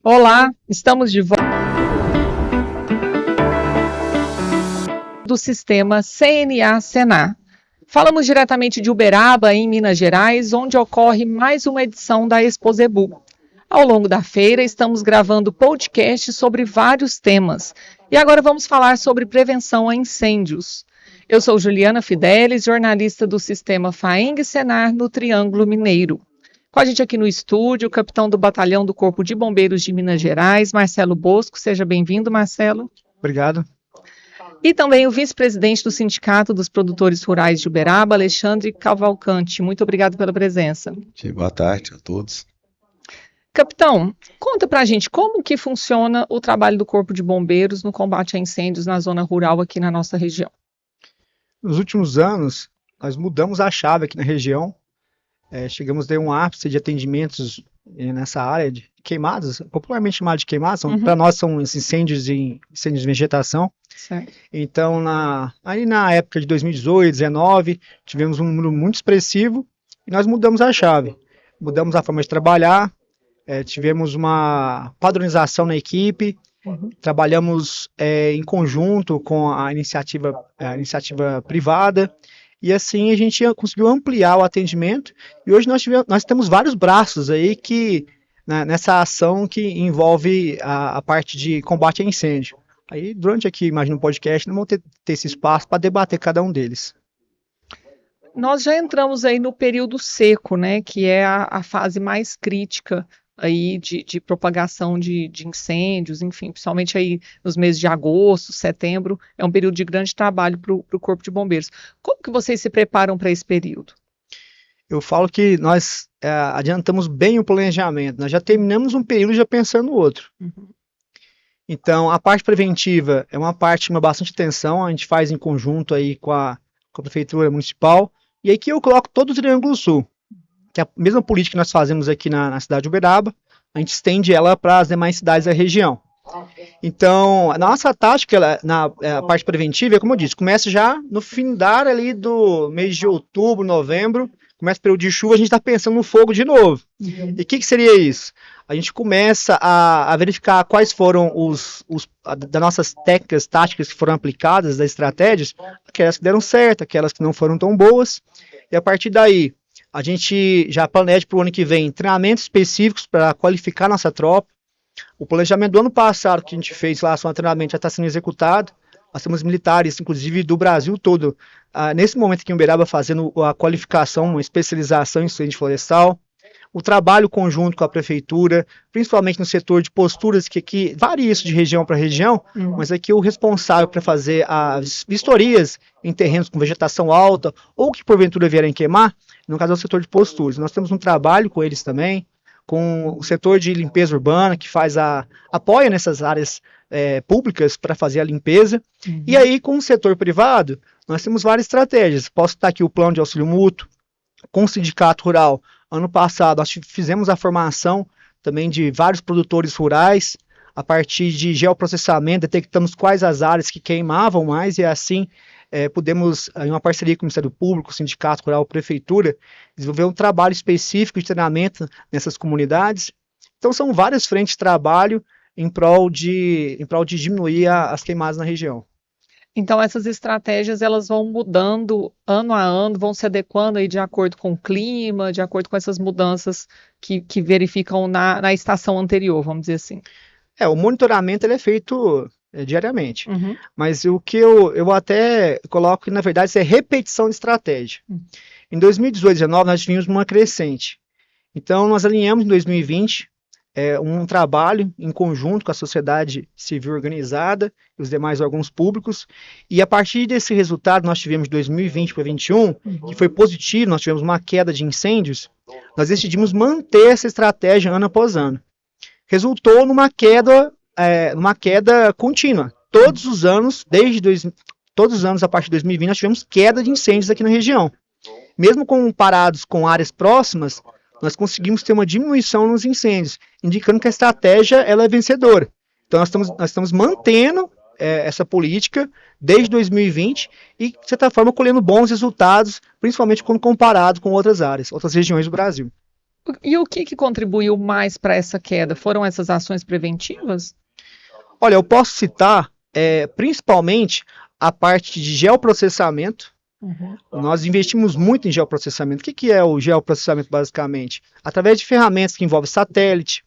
Olá, estamos de volta do sistema CNA-Senar. Falamos diretamente de Uberaba, em Minas Gerais, onde ocorre mais uma edição da Exposebu. Ao longo da feira, estamos gravando podcasts sobre vários temas. E agora vamos falar sobre prevenção a incêndios. Eu sou Juliana Fidelis, jornalista do sistema FAENG-Senar no Triângulo Mineiro. Com a gente aqui no estúdio, o capitão do Batalhão do Corpo de Bombeiros de Minas Gerais, Marcelo Bosco. Seja bem-vindo, Marcelo. Obrigado. E também o vice-presidente do Sindicato dos Produtores Rurais de Uberaba, Alexandre Cavalcante. Muito obrigado pela presença. Boa tarde a todos. Capitão, conta pra gente como que funciona o trabalho do Corpo de Bombeiros no combate a incêndios na zona rural aqui na nossa região. Nos últimos anos, nós mudamos a chave aqui na região. Chegamos a ter um ápice de atendimentos nessa área de queimadas, popularmente chamado de queimadas. Para nós são incêndios de vegetação. Certo. Então, aí na época de 2018, 2019, tivemos um número muito expressivo e nós mudamos a chave. Mudamos a forma de trabalhar, tivemos uma padronização na equipe, trabalhamos em conjunto com a iniciativa privada. E assim a gente conseguiu ampliar o atendimento e hoje nós temos vários braços aí nessa ação que envolve a parte de combate a incêndio. Aí durante aqui, imagino, o podcast, nós vamos ter esse espaço para debater cada um deles. Nós já entramos aí no período seco, né, que é a fase mais crítica aí de propagação de incêndios, enfim, principalmente aí nos meses de agosto, setembro, é um período de grande trabalho para o Corpo de Bombeiros. Como que vocês se preparam para esse período? Eu falo que nós adiantamos bem o planejamento, nós já terminamos um período já pensando no outro. Então, a parte preventiva é uma parte que chama bastante atenção, a gente faz em conjunto aí com a Prefeitura Municipal, e aqui eu coloco todo o Triângulo Sul, que é a mesma política que nós fazemos aqui na cidade de Uberaba, a gente estende ela para as demais cidades da região. Então, a nossa tática na parte preventiva, como eu disse, começa já no findar ali do mês de outubro, novembro, começa o período de chuva, a gente está pensando no fogo de novo. E o que seria isso? A gente começa a verificar quais foram das nossas técnicas, táticas que foram aplicadas, das estratégias, aquelas que deram certo, aquelas que não foram tão boas, e a partir daí, a gente já planeja para o ano que vem treinamentos específicos para qualificar nossa tropa. O planejamento do ano passado que a gente fez lá, o treinamento já está sendo executado. Nós temos militares, inclusive do Brasil todo, nesse momento aqui em Uberaba, fazendo a qualificação, uma especialização em incêndio florestal. O trabalho conjunto com a prefeitura, principalmente no setor de posturas, que varia isso de região para região, mas aqui o responsável para fazer as vistorias em terrenos com vegetação alta ou que porventura vierem queimar, no caso é o setor de posturas. Nós temos um trabalho com eles também, com o setor de limpeza urbana, que apoia nessas áreas públicas para fazer a limpeza. E aí, com o setor privado, nós temos várias estratégias. Posso citar aqui o plano de auxílio mútuo, com o sindicato rural. Ano passado, nós fizemos a formação também de vários produtores rurais. A partir de geoprocessamento, detectamos quais as áreas que queimavam mais e assim pudemos, em uma parceria com o Ministério Público, o Sindicato Rural, a Prefeitura, desenvolver um trabalho específico de treinamento nessas comunidades. Então, são várias frentes de trabalho em prol de diminuir as queimadas na região. Então, essas estratégias, elas vão mudando ano a ano, vão se adequando aí de acordo com o clima, de acordo com essas mudanças que verificam na estação anterior, vamos dizer assim. O monitoramento ele é feito diariamente, mas o que eu até coloco que, na verdade, isso é repetição de estratégia. Em 2018 e 2019, nós vimos uma crescente. Então, nós alinhamos em 2020 um trabalho em conjunto com a sociedade civil organizada e os demais órgãos públicos, e a partir desse resultado nós tivemos de 2020 para 2021, que foi positivo, nós tivemos uma queda de incêndios, nós decidimos manter essa estratégia ano após ano. Resultou numa queda contínua. Todos os anos, a partir de 2020, nós tivemos queda de incêndios aqui na região. Mesmo comparados com áreas próximas, nós conseguimos ter uma diminuição nos incêndios, indicando que a estratégia ela é vencedora. Então, nós estamos mantendo essa política desde 2020 e, de certa forma, colhendo bons resultados, principalmente quando comparado com outras áreas, outras regiões do Brasil. E o que contribuiu mais para essa queda? Foram essas ações preventivas? Olha, eu posso citar principalmente a parte de geoprocessamento. Nós investimos muito em geoprocessamento. O que é o geoprocessamento, basicamente? Através de ferramentas que envolvem satélite,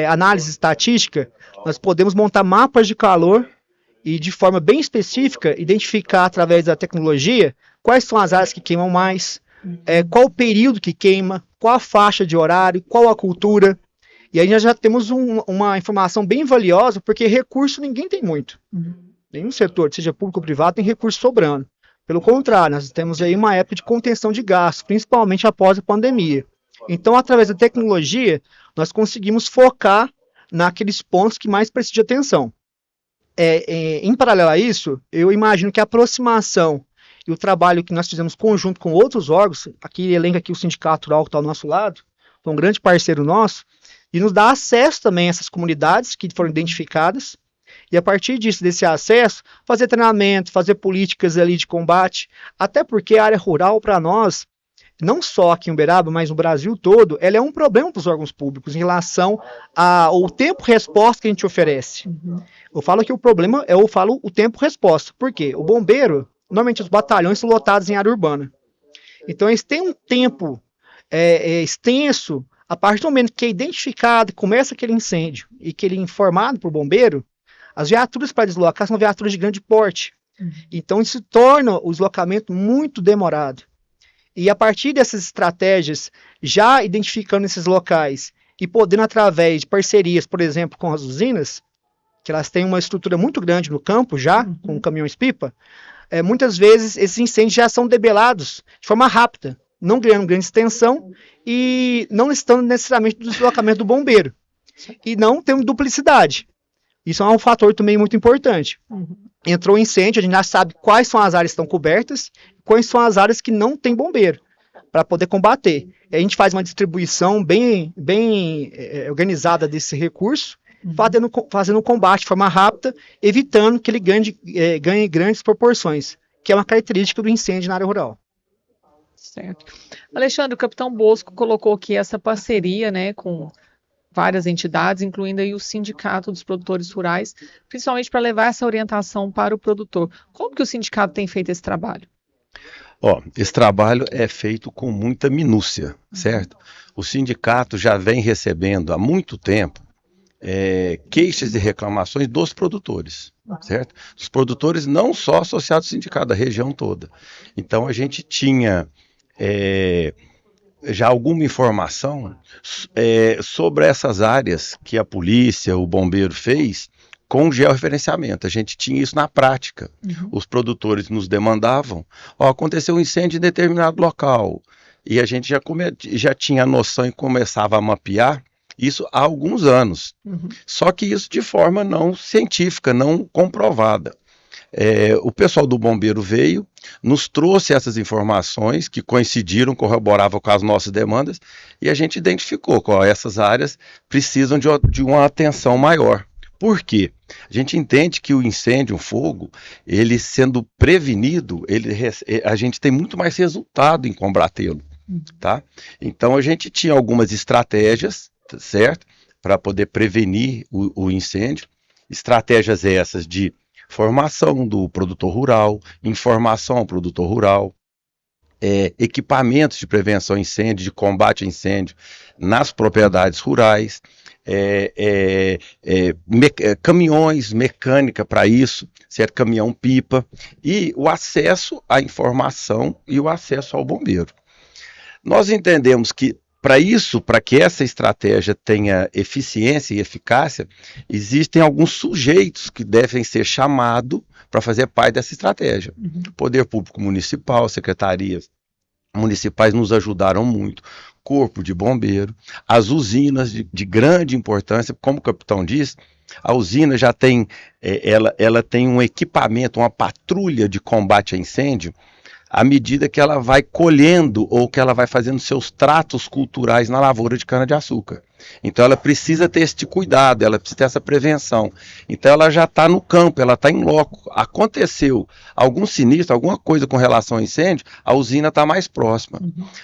análise estatística, nós podemos montar mapas de calor e, de forma bem específica, identificar, através da tecnologia, quais são as áreas que queimam mais, qual o período que queima, qual a faixa de horário, qual a cultura. E aí nós já temos uma informação bem valiosa, porque recurso ninguém tem muito. Nenhum setor, seja público ou privado, tem recurso sobrando. Pelo contrário, nós temos aí uma época de contenção de gastos, principalmente após a pandemia. Então, através da tecnologia, nós conseguimos focar naqueles pontos que mais precisam de atenção. Em paralelo a isso, eu imagino que a aproximação e o trabalho que nós fizemos conjunto com outros órgãos, aqui elenca aqui o Sindicato Rural que está ao nosso lado, foi um grande parceiro nosso, e nos dá acesso também a essas comunidades que foram identificadas, e a partir disso, desse acesso, fazer treinamento, fazer políticas ali de combate, até porque a área rural, para nós, não só aqui em Uberaba, mas no Brasil todo, ela é um problema para os órgãos públicos em relação ao tempo-resposta que a gente oferece. Eu falo que o problema o tempo-resposta. Por quê? O bombeiro, normalmente os batalhões são lotados em área urbana. Então eles têm um tempo extenso, a partir do momento que é identificado, começa aquele incêndio e que ele é informado para o bombeiro, as viaturas para deslocar são viaturas de grande porte. Então isso torna o deslocamento muito demorado. E a partir dessas estratégias, já identificando esses locais e podendo, através de parcerias, por exemplo, com as usinas, que elas têm uma estrutura muito grande no campo já, com caminhões-pipa, muitas vezes esses incêndios já são debelados de forma rápida, não ganhando grande extensão e não necessitando necessariamente do deslocamento do bombeiro. E não tendo duplicidade. Isso é um fator também muito importante. Entrou um incêndio, a gente já sabe quais são as áreas que estão cobertas, quais são as áreas que não tem bombeiro, para poder combater. E a gente faz uma distribuição bem organizada desse recurso, fazendo um combate de forma rápida, evitando que ele ganhe grandes proporções, que é uma característica do incêndio na área rural. Certo. Alexandre, o Capitão Bosco colocou aqui essa parceria, né, com várias entidades, incluindo aí o Sindicato dos Produtores Rurais, principalmente para levar essa orientação para o produtor. Como que o sindicato tem feito esse trabalho? Esse trabalho é feito com muita minúcia, certo? O sindicato já vem recebendo há muito tempo queixas e reclamações dos produtores, certo? Os produtores não só associados ao sindicato, da região toda. Então a gente tinha já alguma informação sobre essas áreas que a polícia, o bombeiro fez com georreferenciamento. A gente tinha isso na prática. Os produtores nos demandavam, aconteceu um incêndio em determinado local, e a gente já tinha a noção e começava a mapear isso há alguns anos. Só que isso de forma não científica, não comprovada. O pessoal do bombeiro veio, nos trouxe essas informações que coincidiram, corroboravam com as nossas demandas, e a gente identificou que essas áreas precisam de uma atenção maior. Por quê? A gente entende que o incêndio, o fogo, ele sendo prevenido, a gente tem muito mais resultado em combatê-lo, tá? Então a gente tinha algumas estratégias, certo? Para poder prevenir o incêndio. Estratégias essas de formação do produtor rural, informação ao produtor rural, equipamentos de prevenção a incêndio, de combate a incêndio nas propriedades rurais, caminhões, mecânica para isso, certo? Caminhão-pipa, e o acesso à informação e o acesso ao bombeiro. Nós entendemos que para que essa estratégia tenha eficiência e eficácia, existem alguns sujeitos que devem ser chamados para fazer parte dessa estratégia. Poder Público Municipal, secretarias municipais nos ajudaram muito, Corpo de Bombeiro, as usinas de grande importância, como o capitão disse, a usina já tem, ela tem um equipamento, uma patrulha de combate a incêndio à medida que ela vai colhendo ou que ela vai fazendo seus tratos culturais na lavoura de cana-de-açúcar. Então ela precisa ter esse cuidado, ela precisa ter essa prevenção. Então ela já está no campo, ela está em loco. Aconteceu algum sinistro, alguma coisa com relação ao incêndio, a usina está mais próxima.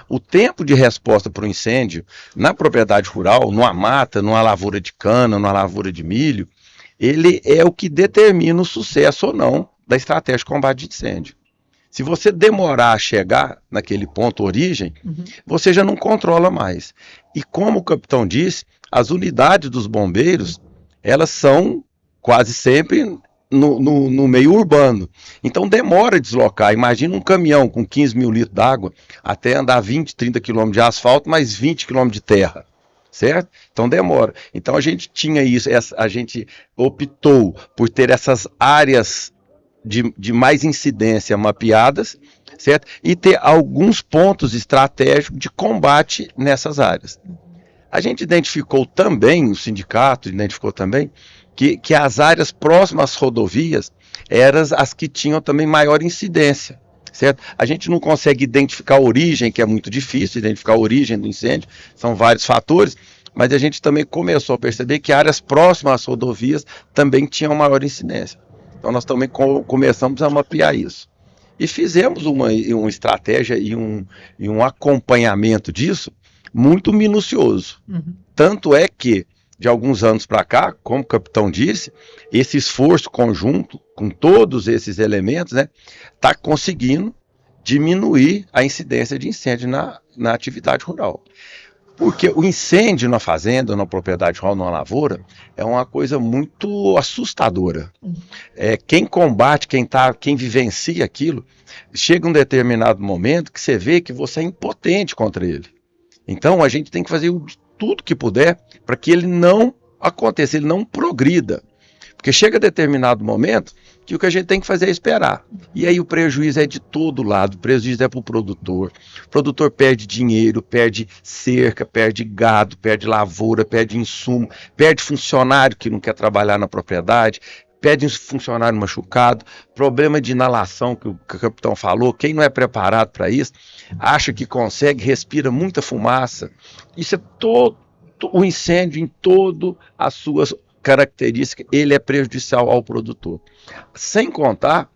O tempo de resposta para o incêndio na propriedade rural, numa mata, numa lavoura de cana, numa lavoura de milho, ele é o que determina o sucesso ou não da estratégia de combate de incêndio. Se você demorar a chegar naquele ponto origem, você já não controla mais. E como o capitão disse, as unidades dos bombeiros, elas são quase sempre no meio urbano. Então demora a deslocar. Imagina um caminhão com 15 mil litros d'água até andar 20, 30 quilômetros de asfalto, mais 20 quilômetros de terra. Certo? Então demora. Então a gente tinha isso, a gente optou por ter essas áreas de mais incidência mapeadas, certo? E ter alguns pontos estratégicos de combate nessas áreas. A gente identificou também, o sindicato identificou também, que as áreas próximas às rodovias eram as que tinham também maior incidência, certo? A gente não consegue identificar a origem, que é muito difícil identificar a origem do incêndio, são vários fatores, mas a gente também começou a perceber que áreas próximas às rodovias também tinham maior incidência. Então nós também começamos a mapear isso. E fizemos uma estratégia e um acompanhamento disso muito minucioso. Tanto é que, de alguns anos para cá, como o capitão disse, esse esforço conjunto com todos esses elementos, né, está conseguindo diminuir a incidência de incêndio na atividade rural. Porque o incêndio na fazenda, na propriedade rural, numa lavoura, é uma coisa muito assustadora. Quem combate, quem vivencia aquilo, chega um determinado momento que você vê que você é impotente contra ele. Então a gente tem que fazer tudo que puder para que ele não aconteça, ele não progrida. Porque chega determinado momento que o que a gente tem que fazer é esperar. E aí o prejuízo é de todo lado, o prejuízo é para o produtor. O produtor perde dinheiro, perde cerca, perde gado, perde lavoura, perde insumo, perde funcionário que não quer trabalhar na propriedade, perde funcionário machucado, problema de inalação que o capitão falou, quem não é preparado para isso, acha que consegue, respira muita fumaça. Isso é todo o incêndio em todas as suas característica, ele é prejudicial ao produtor. Sem contar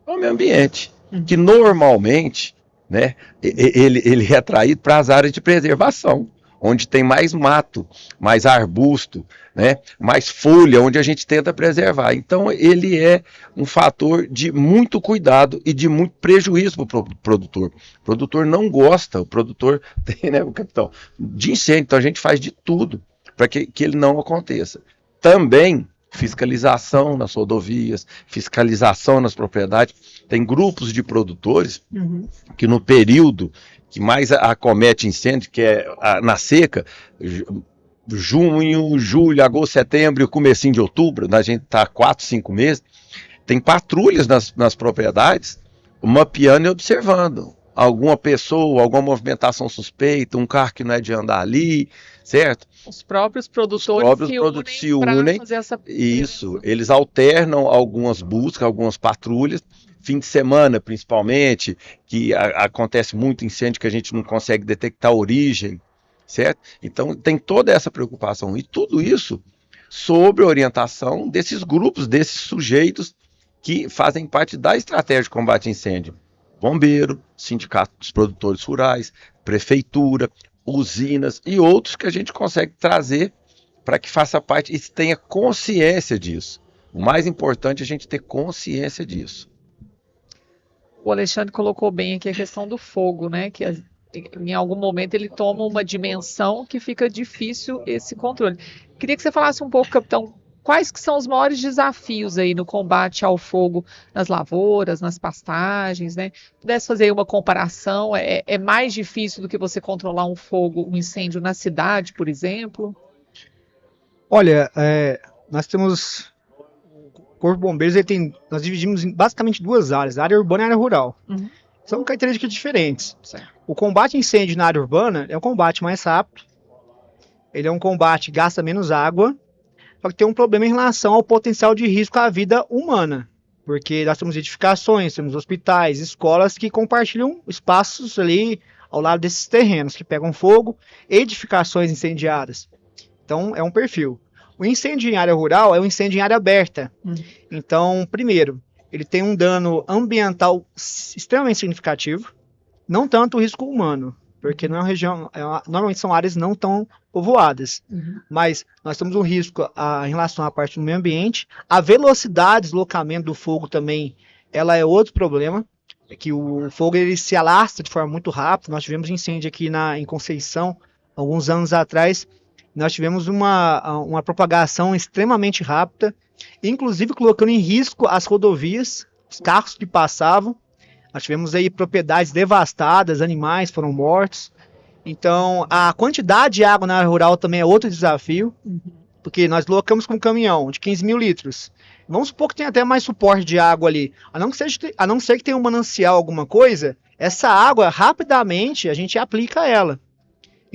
o meio ambiente, que normalmente, né, ele é atraído para as áreas de preservação, onde tem mais mato, mais arbusto, né, mais folha, onde a gente tenta preservar. Então ele é um fator de muito cuidado e de muito prejuízo para o produtor. O produtor não gosta, o produtor tem, né, o capitão, de incêndio, então a gente faz de tudo para que ele não aconteça. Também fiscalização nas rodovias, fiscalização nas propriedades. Tem grupos de produtores que no período que mais acomete incêndio, que é na seca, junho, julho, agosto, setembro e comecinho de outubro, a gente está 4, 5 meses, tem patrulhas nas propriedades, mapeando e observando. Alguma pessoa, alguma movimentação suspeita, um carro que não é de andar ali, certo? Os próprios produtores se unem fazer essa... Isso, eles alternam algumas buscas, algumas patrulhas, fim de semana principalmente, que acontece muito incêndio que a gente não consegue detectar a origem, certo? Então tem toda essa preocupação e tudo isso sob a orientação desses grupos, desses sujeitos que fazem parte da estratégia de combate a incêndio. Bombeiro, sindicato dos produtores rurais, prefeitura, usinas e outros que a gente consegue trazer para que faça parte e tenha consciência disso. O mais importante é a gente ter consciência disso. O Alexandre colocou bem aqui a questão do fogo, né? Que em algum momento ele toma uma dimensão que fica difícil esse controle. Queria que você falasse um pouco, capitão, quais que são os maiores desafios aí no combate ao fogo nas lavouras, nas pastagens, né? Pudesse fazer uma comparação, é mais difícil do que você controlar um fogo, um incêndio na cidade, por exemplo? Olha, nós temos o Corpo de Bombeiros, nós dividimos em basicamente duas áreas, a área urbana e a área rural. São características diferentes. Certo. O combate a incêndio na área urbana é um combate mais rápido, ele é um combate que gasta menos água, só que tem um problema em relação ao potencial de risco à vida humana. Porque nós temos edificações, temos hospitais, escolas que compartilham espaços ali ao lado desses terrenos que pegam fogo, edificações incendiadas. Então, é um perfil. O incêndio em área rural é um incêndio em área aberta. Então, primeiro, ele tem um dano ambiental extremamente significativo, não tanto o risco humano, porque não é uma região, normalmente são áreas não tão povoadas, mas nós temos um risco em relação à parte do meio ambiente. A velocidade de deslocamento do fogo também, ela é outro problema, é que o fogo ele se alastra de forma muito rápida. Nós tivemos incêndio aqui em Conceição, alguns anos atrás, nós tivemos uma propagação extremamente rápida, inclusive colocando em risco as rodovias, os carros que passavam. Nós tivemos aí propriedades devastadas, animais foram mortos. Então, a quantidade de água na área rural também é outro desafio, porque nós locamos com um caminhão de 15 mil litros. Vamos supor que tem até mais suporte de água ali. A não ser que tenha um manancial, alguma coisa, essa água, rapidamente, a gente aplica ela.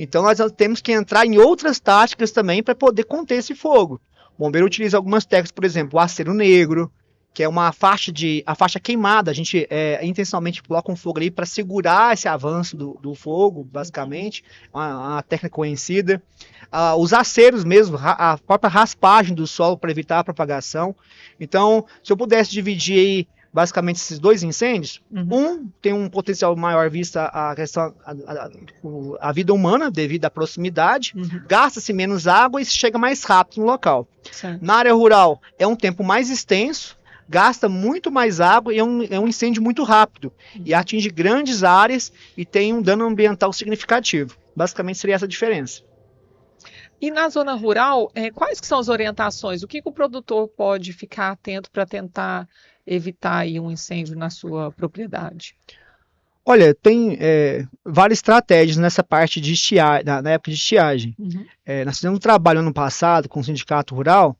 Então, nós temos que entrar em outras táticas também para poder conter esse fogo. O bombeiro utiliza algumas técnicas, por exemplo, o acero negro, que é a faixa queimada. A gente intencionalmente coloca um fogo ali para segurar esse avanço do fogo, basicamente, uma técnica conhecida. Os aceros mesmo, a própria raspagem do solo para evitar a propagação. Então, se eu pudesse dividir aí basicamente esses dois incêndios, um tem um potencial maior vista a questão a vida humana devido à proximidade, gasta-se menos água e se chega mais rápido no local. Certo. Na área rural é um tempo mais extenso, gasta muito mais água e é um incêndio muito rápido e atinge grandes áreas e tem um dano ambiental significativo. Basicamente seria essa a diferença. E na zona rural, quais que são as orientações? O que o produtor pode ficar atento para tentar evitar aí um incêndio na sua propriedade? Olha, tem várias estratégias nessa parte de estiagem, na época de estiagem. Nós fizemos um trabalho ano passado com o Sindicato Rural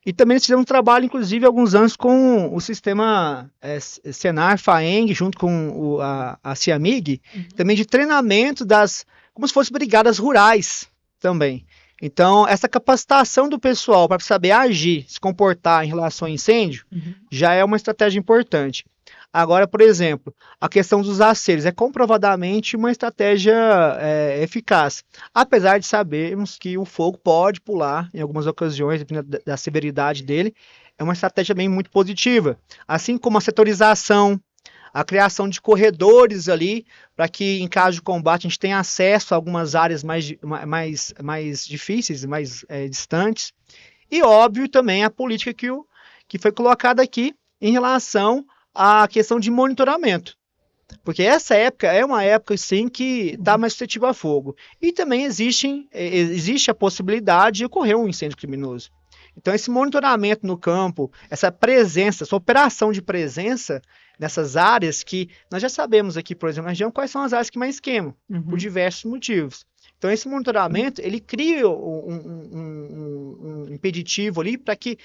e também fizemos um trabalho, inclusive, há alguns anos com o sistema Senar, FAENG, junto com a CIAMIG, também de treinamento como se fossem brigadas rurais também. Então, essa capacitação do pessoal para saber agir, se comportar em relação ao incêndio, já é uma estratégia importante. Agora, por exemplo, a questão dos aceros é comprovadamente uma estratégia eficaz, apesar de sabermos que o fogo pode pular em algumas ocasiões, dependendo da severidade dele. É uma estratégia bem muito positiva, assim como a setorização, a criação de corredores ali, para que em caso de combate a gente tenha acesso a algumas áreas mais difíceis, mais distantes. E óbvio também a política que foi colocada aqui em relação à questão de monitoramento. Porque essa época é uma época sim que está mais suscetível a fogo. E também existe a possibilidade de ocorrer um incêndio criminoso. Então esse monitoramento no campo, essa presença, essa operação de presença nessas áreas que nós já sabemos aqui, por exemplo, na região, quais são as áreas que mais queimam, por diversos motivos. Então esse monitoramento, ele cria um impeditivo ali para que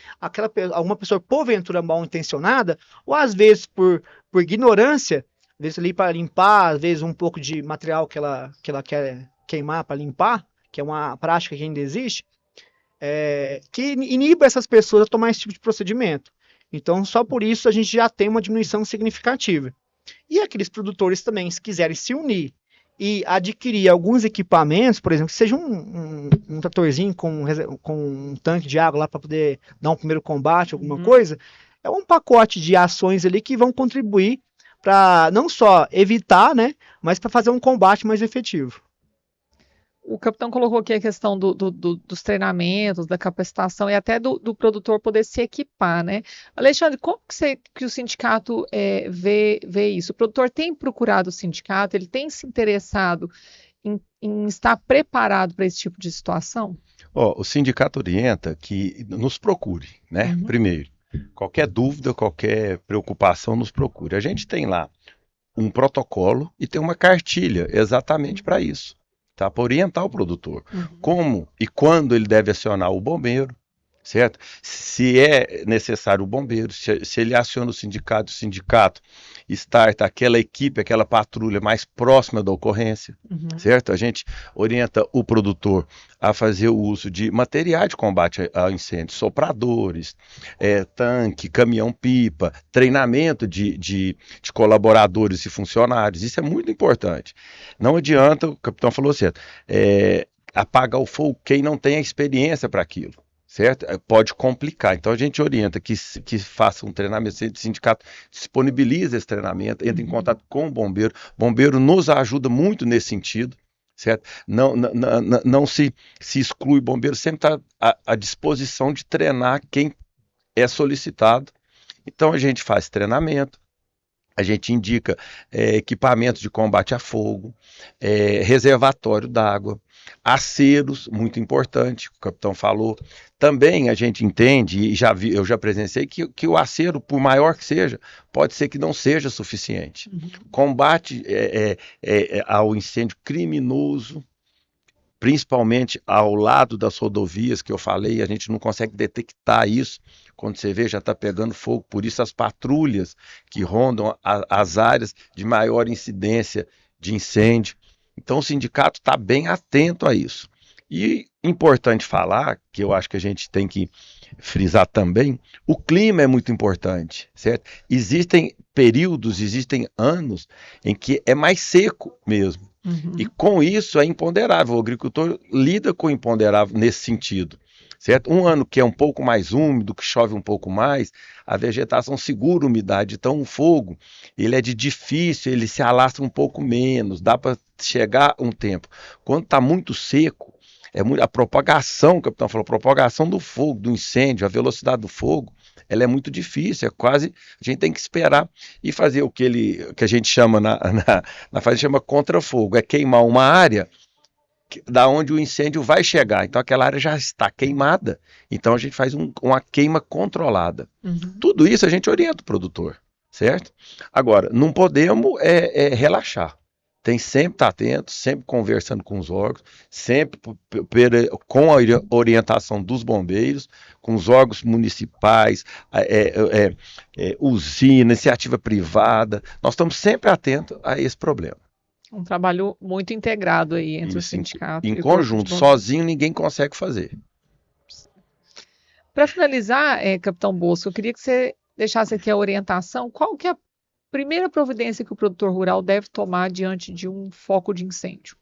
alguma pessoa, porventura mal intencionada, ou às vezes por ignorância, às vezes ali para limpar, às vezes um pouco de material que ela quer queimar para limpar, que é uma prática que ainda existe, que iniba essas pessoas a tomar esse tipo de procedimento. Então, só por isso a gente já tem uma diminuição significativa. E aqueles produtores também, se quiserem se unir e adquirir alguns equipamentos, por exemplo, que seja um tratorzinho com um tanque de água lá para poder dar um primeiro combate, alguma coisa, é um pacote de ações ali que vão contribuir para não só evitar, né, mas para fazer um combate mais efetivo. O capitão colocou aqui a questão dos treinamentos, da capacitação e até do produtor poder se equipar, né? Alexandre, como que o sindicato vê isso? O produtor tem procurado o sindicato, ele tem se interessado em estar preparado para esse tipo de situação? O sindicato orienta que nos procure, né? Primeiro, qualquer dúvida, qualquer preocupação, nos procure. A gente tem lá um protocolo e tem uma cartilha exatamente para isso. Tá, para orientar o produtor, como e quando ele deve acionar o bombeiro, certo? Se é necessário o bombeiro, se ele aciona o sindicato starta aquela equipe, aquela patrulha mais próxima da ocorrência, certo? A gente orienta o produtor a fazer o uso de materiais de combate ao incêndio, sopradores, tanque, caminhão-pipa, treinamento de colaboradores e funcionários. Isso é muito importante. Não adianta, o capitão falou certo, apagar o fogo quem não tem a experiência para aquilo. Certo? Pode complicar. Então a gente orienta que faça um treinamento, o sindicato disponibiliza esse treinamento, entra em contato com o bombeiro. O bombeiro nos ajuda muito nesse sentido, certo? Não se exclui o bombeiro, sempre está à disposição de treinar quem é solicitado. Então a gente faz treinamento. A gente indica equipamentos de combate a fogo, reservatório d'água, aceros, muito importante, o capitão falou. Também a gente entende, e eu já presenciei, que o acero, por maior que seja, pode ser que não seja suficiente. Combate ao incêndio criminoso, principalmente ao lado das rodovias que eu falei, a gente não consegue detectar isso. Quando você vê, já está pegando fogo. Por isso as patrulhas que rondam as áreas de maior incidência de incêndio. Então o sindicato está bem atento a isso. E importante falar, que eu acho que a gente tem que frisar também, o clima é muito importante, certo? Existem períodos, existem anos em que é mais seco mesmo. E com isso é imponderável. O agricultor lida com o imponderável nesse sentido. Certo? Um ano que é um pouco mais úmido, que chove um pouco mais, a vegetação segura a umidade. Então o fogo, ele é difícil, ele se alastra um pouco menos, dá para chegar um tempo. Quando está muito seco, a propagação, o capitão falou, a propagação do fogo, do incêndio, a velocidade do fogo, ela é muito difícil, a gente tem que esperar e fazer o que a gente chama na fase chama contra-fogo, é queimar uma área da onde o incêndio vai chegar. Então aquela área já está queimada, então a gente faz uma queima controlada. Tudo isso a gente orienta o produtor, certo? Agora, não podemos relaxar. Tem sempre estar atento, sempre conversando com os órgãos, sempre com a orientação dos bombeiros, com os órgãos municipais, usina, iniciativa privada. Nós estamos sempre atentos a esse problema. Um trabalho muito integrado aí entre os sindicatos. Em conjunto, sozinho ninguém consegue fazer. Para finalizar, capitão Bosco, eu queria que você deixasse aqui a orientação. Qual que é a primeira providência que o produtor rural deve tomar diante de um foco de incêndio?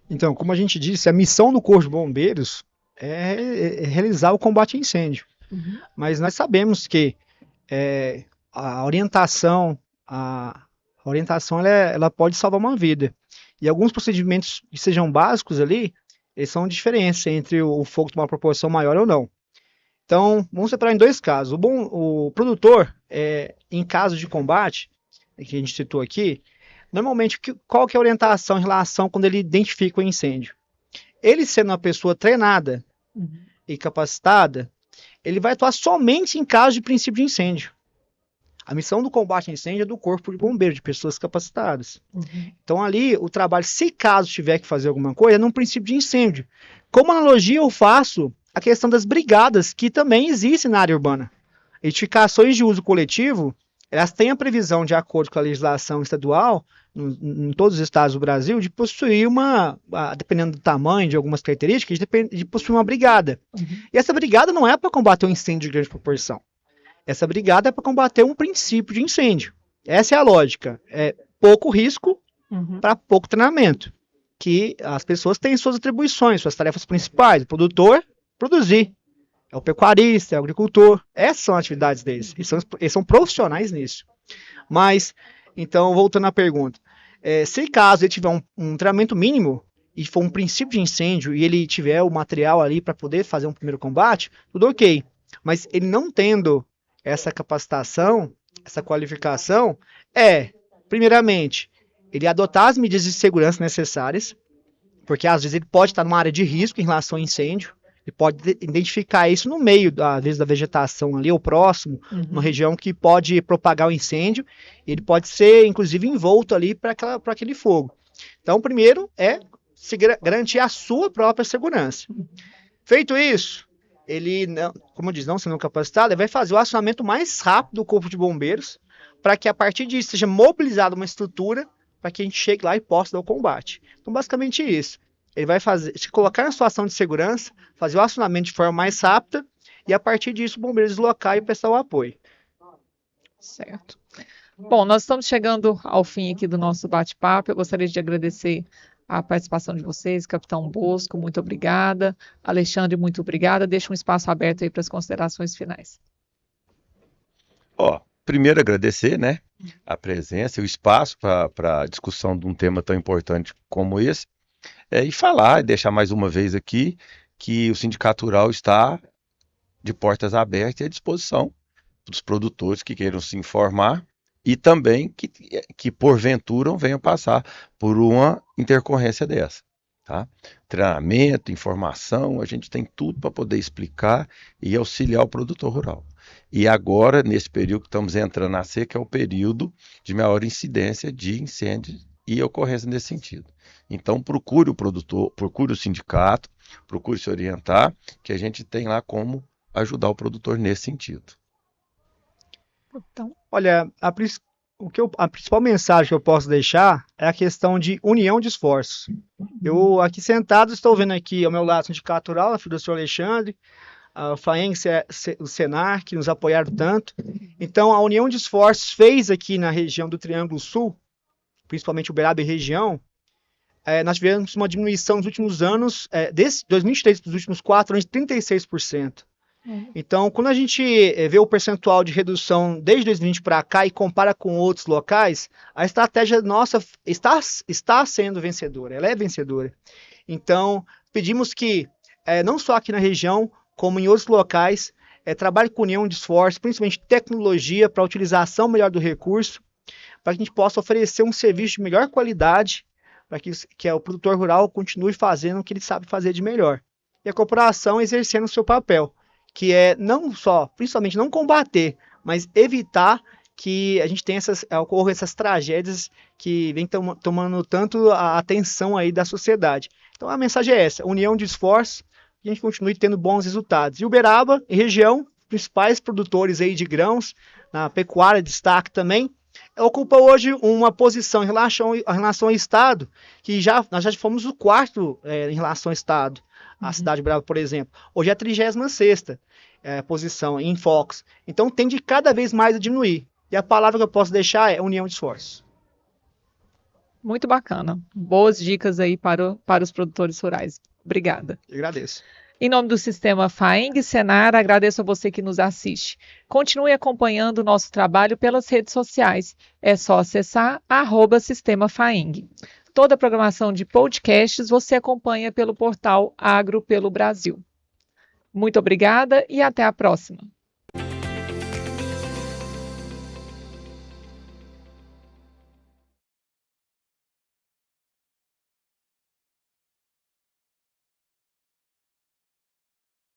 Então, como a gente disse, a missão do Corpo de Bombeiros é realizar o combate a incêndio. Mas nós sabemos que a orientação ela pode salvar uma vida. E alguns procedimentos que sejam básicos ali, eles são diferentes entre o fogo tomar uma proporção maior ou não. Então, vamos separar em dois casos. O produtor, em caso de combate, que a gente citou aqui, normalmente, qual que é a orientação em relação quando ele identifica o incêndio? Ele sendo uma pessoa treinada e capacitada, ele vai atuar somente em caso de princípio de incêndio. A missão do combate a incêndio é do Corpo de Bombeiros, de pessoas capacitadas. Então ali, o trabalho, se caso tiver que fazer alguma coisa, é num princípio de incêndio. Como analogia, eu faço a questão das brigadas, que também existem na área urbana. Edificações de uso coletivo, elas têm a previsão, de acordo com a legislação estadual, em todos os estados do Brasil, de possuir dependendo do tamanho, de algumas características, de possuir uma brigada. E essa brigada não é para combater um incêndio de grande proporção. Essa brigada é para combater um princípio de incêndio. Essa é a lógica. É pouco risco para pouco treinamento. Que as pessoas têm suas atribuições, suas tarefas principais. O produtor, produzir. É o pecuarista, é o agricultor. Essas são as atividades deles. Eles são profissionais nisso. Mas, então, voltando à pergunta. Se caso ele tiver um treinamento mínimo, e for um princípio de incêndio, e ele tiver o material ali para poder fazer um primeiro combate, tudo ok. Mas ele não tendo essa capacitação, essa qualificação, primeiramente, ele adotar as medidas de segurança necessárias, porque às vezes ele pode estar numa área de risco em relação ao incêndio, ele pode identificar isso no meio, às vezes, da vegetação ali, ou próximo, uma região que pode propagar o incêndio, e ele pode ser, inclusive, envolto ali para aquele fogo. Então, primeiro é garantir a sua própria segurança. Feito isso, ele, como eu disse, não sendo capacitado, ele vai fazer o acionamento mais rápido do Corpo de Bombeiros, para que a partir disso seja mobilizada uma estrutura para que a gente chegue lá e possa dar o combate. Então, basicamente isso. Ele vai se colocar na situação de segurança, fazer o acionamento de forma mais rápida, e a partir disso o bombeiro deslocar e prestar o apoio. Certo. Bom, nós estamos chegando ao fim aqui do nosso bate-papo. Eu gostaria de agradecer a participação de vocês, Capitão Bosco, muito obrigada. Alexandre, muito obrigada. Deixa um espaço aberto aí para as considerações finais. Primeiro agradecer, né, a presença e o espaço para a discussão de um tema tão importante como esse, e falar e deixar mais uma vez aqui que o Sindicato Rural está de portas abertas e à disposição dos produtores que queiram se informar e também que porventura venham passar por uma intercorrência dessa. Tá? Treinamento, informação, a gente tem tudo para poder explicar e auxiliar o produtor rural. E agora, nesse período que estamos entrando na seca, é o período de maior incidência de incêndios e ocorrência nesse sentido. Então, procure o produtor, procure o sindicato, procure se orientar, que a gente tem lá como ajudar o produtor nesse sentido. Então, olha, a principal mensagem que eu posso deixar é a questão de união de esforços. Eu aqui sentado estou vendo aqui ao meu lado o Sindicato Rural, a filha do senhor Alexandre, a FAENG, o Senar, que nos apoiaram tanto. Então, a união de esforços fez aqui na região do Triângulo Sul, principalmente Uberaba e região, nós tivemos uma diminuição nos últimos anos, desde 2023 para os últimos 4 anos, de 36%. Então, quando a gente vê o percentual de redução desde 2020 para cá e compara com outros locais, a estratégia nossa está sendo vencedora, ela é vencedora. Então, pedimos que, não só aqui na região, como em outros locais, trabalhe com união de esforços, principalmente tecnologia, para a utilização melhor do recurso, para que a gente possa oferecer um serviço de melhor qualidade, para que o produtor rural continue fazendo o que ele sabe fazer de melhor. E a corporação exercendo o seu papel, que é não só, principalmente não combater, mas evitar que a gente tenha ocorram essas tragédias que vem tomando tanto a atenção aí da sociedade. Então a mensagem é essa, união de esforços, que a gente continue tendo bons resultados. E Uberaba e região, principais produtores aí de grãos, na pecuária, destaque também, ocupa hoje uma posição em relação ao Estado, que nós já fomos o quarto em relação ao Estado. A cidade de Uberaba, por exemplo, hoje é a 36ª posição em Fox. Então tende cada vez mais a diminuir. E a palavra que eu posso deixar é união de esforços. Muito bacana. Boas dicas aí para os produtores rurais. Obrigada. Eu agradeço. Em nome do Sistema FAENG Senar, agradeço a você que nos assiste. Continue acompanhando o nosso trabalho pelas redes sociais. É só acessar @Sistema FAENG. Toda a programação de podcasts você acompanha pelo portal Agro pelo Brasil. Muito obrigada e até a próxima.